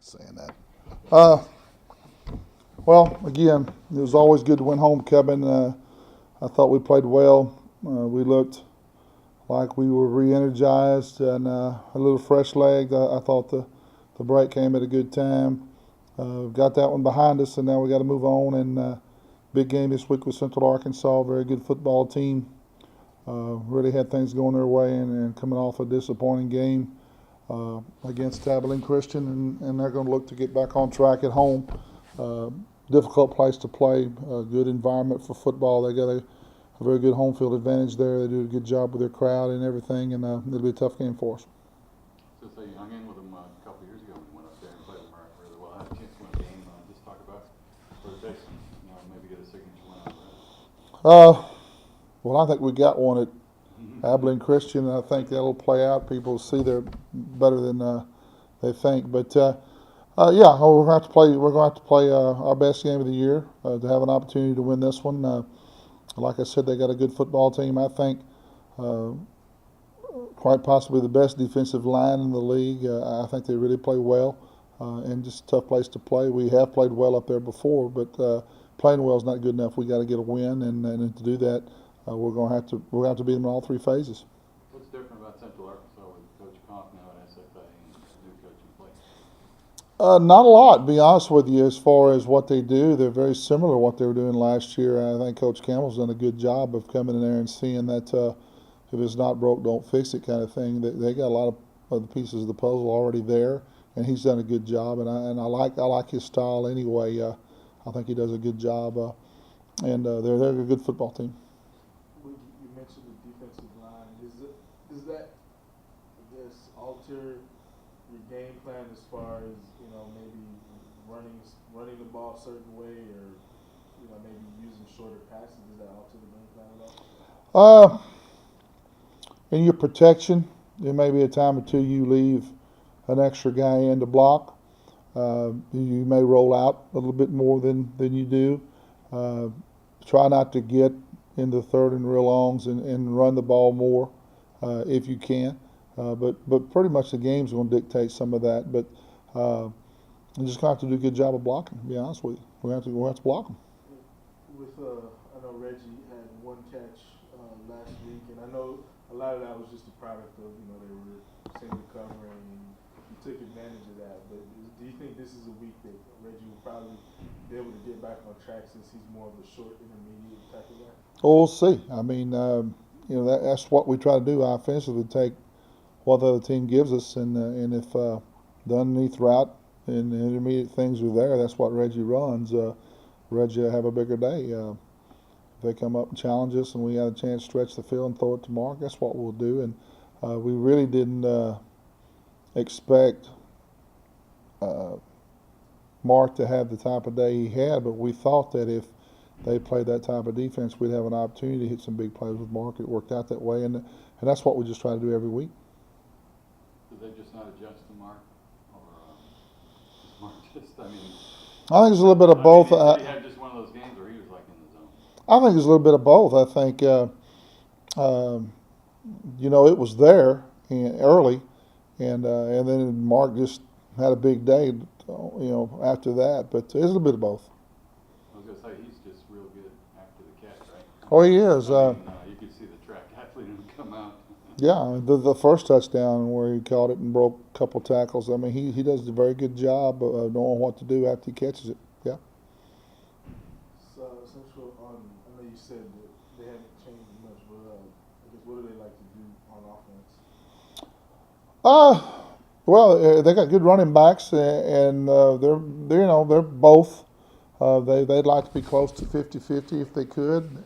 saying that. Uh, well, again, it was always good to win homecoming. I thought we played well. We looked like we were re-energized and a little fresh-legged. I thought the break came at a good time. Got that one behind us, and now we got to move on. And big game this week with Central Arkansas. Very good football team. Really had things going their way, and coming off a disappointing game against Abilene Christian, and they're going to look to get back on track at home. Uh, Difficult place to play, a good environment for football. They got a very good home field advantage there. They do a good job with their crowd and everything, and it'll be a tough game for us. So you hung in with them a couple of years ago when you went up there and played Lamar really well. Had a chance to win a game. Just talk about what it takes, maybe get a signature win out of that. Well, I think we got one at Abilene Christian, and I think that'll play out. People see they're better than they think. But yeah, we're going to have to play. We're going to have to play our best game of the year to have an opportunity to win this one. Like I said, they got a good football team. I think quite possibly the best defensive line in the league. I think they really play well, and just a tough place to play. We have played well up there before, but playing well is not good enough. We got to get a win, and to do that, we're going to have to beat them in all three phases. What's different about Central Arkansas with Coach Conk now at SFA and new coach in place? Not a lot, to be honest with you, as far as what they do. They're very similar to what they were doing last year. I think Coach Campbell's done a good job of coming in there and seeing that if it's not broke, don't fix it kind of thing. They got a lot of the pieces of the puzzle already there, and he's done a good job. And I like his style anyway. I think he does a good job, and they're a good football team. You mentioned the defensive line. Does that, I guess, alter your game plan as far as maybe running the ball a certain way, or maybe using shorter passes? Does that alter the game plan at all? In your protection, there may be a time or two you leave an extra guy in to block. You may roll out a little bit more than you do. Try not to get into third and real longs and run the ball more if you can. But pretty much the game's going to dictate some of that. But you just have to do a good job of blocking. To be honest with you, we have to block them. I know Reggie had one catch last week, and I know a lot of that was just a product of they were single covering, and he took advantage of that. But do you think this is a week that Reggie will probably be able to get back on track since he's more of a short, intermediate type of guy? Oh, we'll see. I mean, that's what we try to do offensively. Take what the other team gives us, and if the underneath route and the intermediate things are there, that's what Reggie runs. Reggie will have a bigger day. If they come up and challenge us, and we got a chance to stretch the field and throw it to Mark, that's what we'll do. And we really didn't expect Mark to have the type of day he had, but we thought that if they played that type of defense, we'd have an opportunity to hit some big plays with Mark. It worked out that way, and that's what we just try to do every week. Did they just not adjust to Mark, or Mark just? I mean, I think it's a little bit of both. Did he have just one of those games where he was like in the zone? I think it's a little bit of both. I think it was there early, and then Mark just had a big day, after that. But it's a little bit of both. I was gonna say he's just real good after the catch, right? Oh, he is. You could see the track athlete him come out. Yeah, the first touchdown where he caught it and broke a couple tackles. I mean, he does a very good job of knowing what to do after he catches it. Yeah. So, Central, I know you said that they haven't changed much, but I guess what do they like to do on offense? Well, they got good running backs, and they're both. They'd like to be close to 50-50 if they could.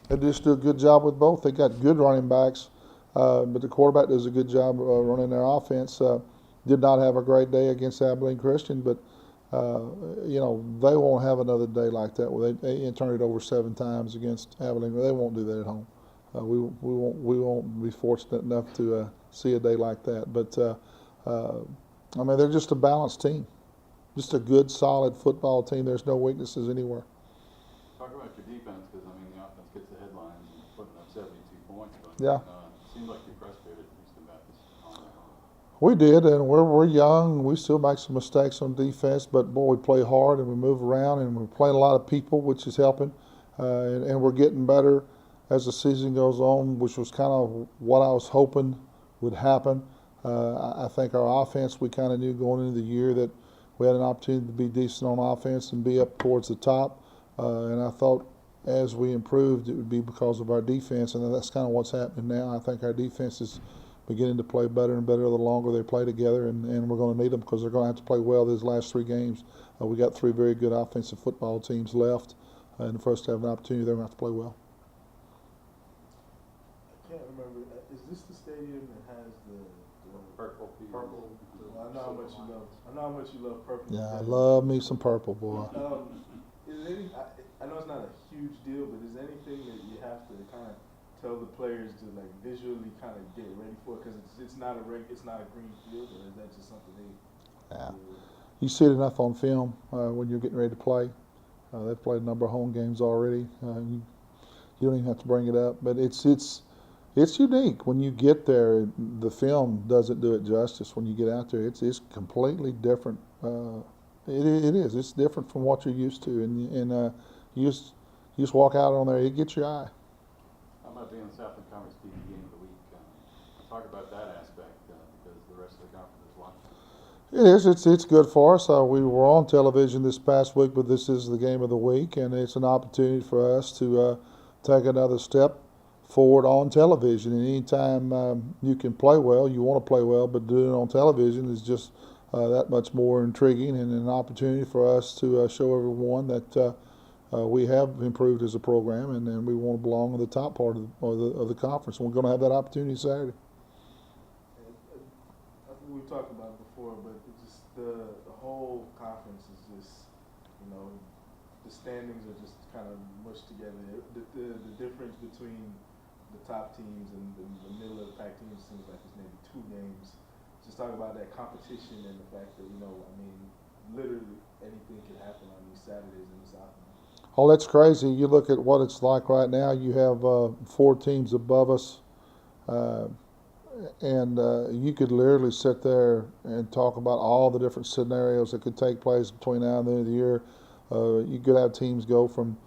They just do a good job with both. They got good running backs. But the quarterback does a good job running their offense. Did not have a great day against Abilene Christian, but they won't have another day like that where they turn it over 7 times against Abilene. They won't do that at home. We won't be fortunate enough to see a day like that. But I mean, they're just a balanced team, just a good, solid football team. There's no weaknesses anywhere. Talk about your defense, because I mean the offense gets the headlines and putting up 72 points, but Yeah. It seems like you're frustrated, Houston Baptist, on that. We did, and we're young. We still make some mistakes on defense, but boy, we play hard and we move around, and we're playing a lot of people, which is helping. And we're getting better as the season goes on, which was kind of what I was hoping would happen. I think our offense, we kind of knew going into the year that we had an opportunity to be decent on offense and be up towards the top. And I thought as we improved, it would be because of our defense, and that's kind of what's happening now. I think our defense is beginning to play better and better the longer they play together, and we're going to need them because they're going to have to play well these last 3 games. We got 3 very good offensive football teams left, and for us to have an opportunity, they're going to have to play well. I can't remember. Is this the stadium that has the Purple. purple? Well, I know how much you love. I know how much you love purple. Yeah, I love me some purple, boy. Is there any? I know it's not a huge deal, but is there anything that you have to kind of tell the players to like visually kind of get ready for? Because it's not a green field, or is that just something they? Yeah. You see it enough on film when you're getting ready to play. They've played a number of home games already. You don't even have to bring it up, but it's unique when you get there. The film doesn't do it justice. When you get out there, it's completely different. It is. It's different from what you're used to, and you just walk out on there, it gets your eye. How about being the Southland Conference TV game of the week? Talk about that aspect because the rest of the conference is watching. It is. It's good for us. We were on television this past week, but this is the game of the week, and it's an opportunity for us to take another step forward on television. And anytime you can play well, you want to play well, but doing it on television is just that much more intriguing and an opportunity for us to show everyone that we have improved as a program, and we want to belong in the top part of the conference. And we're going to have that opportunity Saturday. I think we've talked about it before, but it's just the whole conference is just, the standings are just kind of mushed together. The difference between the top teams and the middle of the pack teams seems like it's maybe 2 games. Just talk about that competition and the fact that, literally anything can happen on these Saturdays in the South. Oh, that's crazy. You look at what it's like right now. You have 4 teams above us, and you could literally sit there and talk about all the different scenarios that could take place between now and the end of the year. You could have teams go from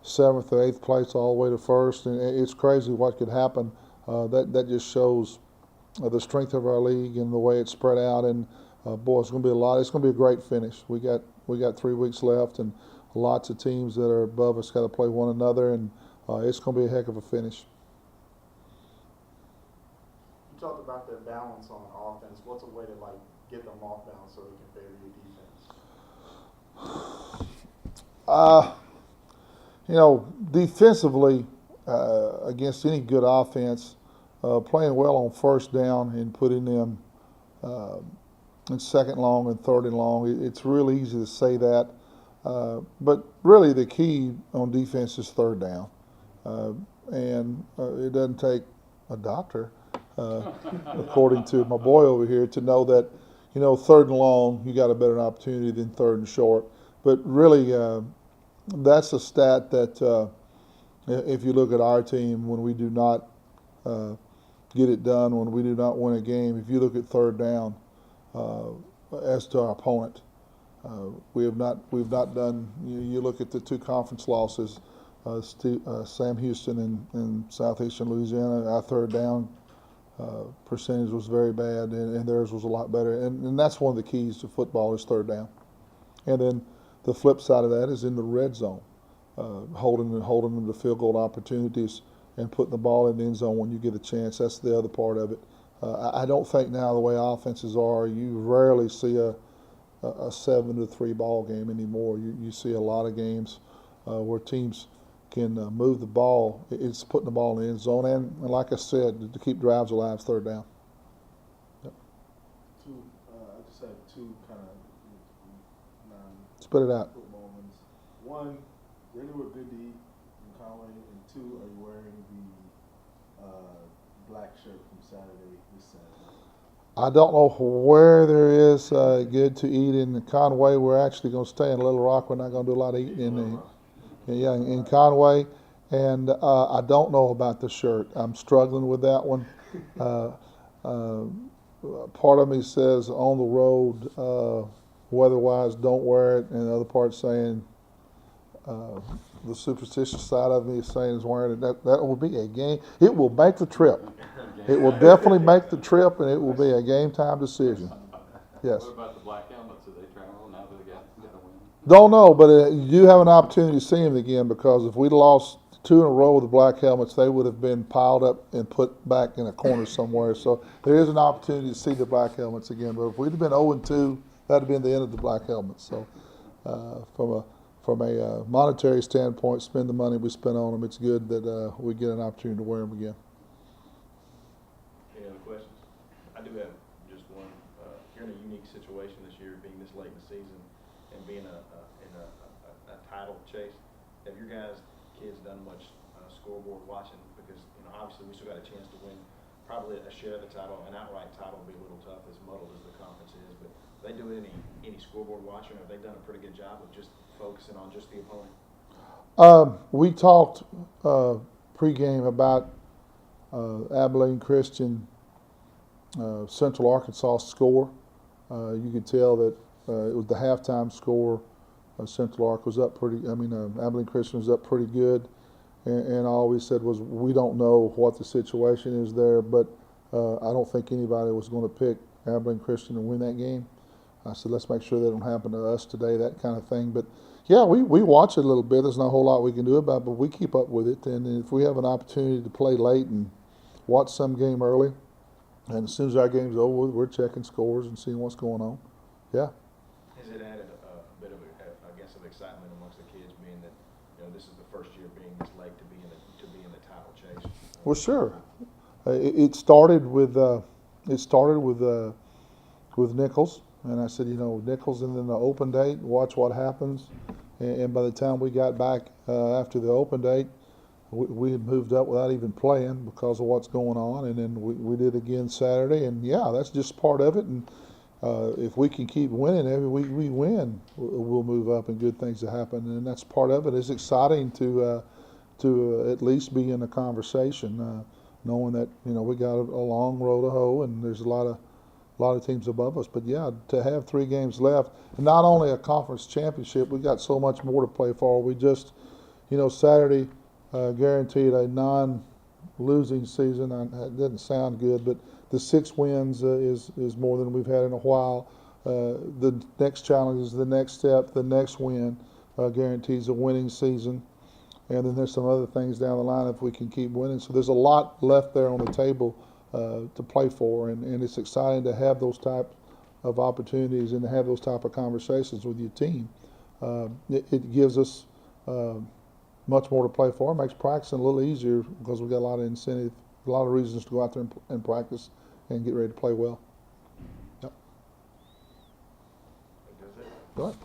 7th or 8th place all the way to 1st, and it's crazy what could happen. That just shows the strength of our league and the way it's spread out. And boy, it's going to be a lot. It's going to be a great finish. We got 3 weeks left, and lots of teams that are above us got to play one another, and it's going to be a heck of a finish. You talked about the balance on offense. What's a way to get them off balance so they can favor your defense? Defensively, against any good offense, playing well on 1st down and putting them in 2nd long and 3rd and long, it's really easy to say that. But really the key on defense is 3rd down. And it doesn't take a doctor, according to my boy over here, to know that, 3rd and long, you got a better opportunity than 3rd and short. But really, that's a stat that if you look at our team, when we do not get it done, when we do not win a game, if you look at 3rd down as to our opponent, we've not done. You look at the 2 conference losses, Sam Houston and Southeastern Louisiana. Our 3rd down percentage was very bad, and theirs was a lot better. And that's one of the keys to football is 3rd down. And then the flip side of that is in the red zone, holding them to field goal opportunities and putting the ball in the end zone when you get a chance. That's the other part of it. I don't think now the way offenses are, you rarely see a 7-3 ball game anymore. You see a lot of games where teams can move the ball. It's putting the ball in the end zone, and like I said, to keep drives alive, 3rd down. Yep. I just have 2 kind of Spit it out. football ones. One, you anywhere good to eat in Conway? And 2, are you wearing the black shirt from this Saturday? I don't know where there is good to eat in Conway. We're actually going to stay in Little Rock. We're not going to do a lot of eating in Conway. And I don't know about the shirt. I'm struggling with that one. part of me says on the road, weather-wise, don't wear it, and the other part saying the superstitious side of me is saying is wearing it. That will be a game. It will make the trip. It will definitely make the trip, and it will be a game time decision. Yes. What about the black helmets? Do they travel now that they got a win? Don't know, but you do have an opportunity to see them again, because if we'd lost 2 in a row with the black helmets, they would have been piled up and put back in a corner somewhere. So there is an opportunity to see the black helmets again. But if we'd have been 0-2, that'd have been the end of the black helmets. So from a monetary standpoint, spend the money we spent on them. It's good that we get an opportunity to wear them again. Any other questions? I do have just one. You're in a unique situation this year, being this late in the season and being in a title chase. Have your kids done much scoreboard watching? Because obviously we still got a chance to win probably a share of the title. An outright title will be a little tough, as muddled as the conference is. But they do any scoreboard watching? Have they done a pretty good job of just focusing on just the opponent? We talked pregame about Abilene Christian Central Arkansas score. You could tell that it was the halftime score. Central Ark was up Abilene Christian was up pretty good, and all we said was we don't know what the situation is there, but I don't think anybody was going to pick Abilene Christian to win that game. I said, let's make sure that don't happen to us today, that kind of thing. But yeah, we watch it a little bit. There's not a whole lot we can do about it, but we keep up with it. And if we have an opportunity to play late and watch some game early, and as soon as our game's over, we're checking scores and seeing what's going on. Yeah. Has it added a bit of, I guess, of excitement amongst the kids, being that this is the first year being this late to be in the title chase? Well, sure. It started with Nichols, and I said, Nichols, and then the open date. Watch what happens. And by the time we got back after the open date, we had moved up without even playing because of what's going on. And then we did again Saturday, and yeah, that's just part of it. And if we can keep winning every week we win, we'll move up and good things will happen. And that's part of it. It's exciting to at least be in the conversation, knowing that we got a long road to hoe, and there's a lot of teams above us. But yeah, to have 3 games left, and not only a conference championship, we got so much more to play for. We just, Saturday guaranteed a non-losing season. It doesn't sound good, but the 6 wins is more than we've had in a while. The next challenge is the next step. The next win guarantees a winning season. And then there's some other things down the line if we can keep winning. So there's a lot left there on the table to play for, and it's exciting to have those type of opportunities and to have those type of conversations with your team. It gives us much more to play for. It makes practicing a little easier because we've got a lot of incentive, a lot of reasons to go out there and practice and get ready to play well. Yep. That's it. Go ahead.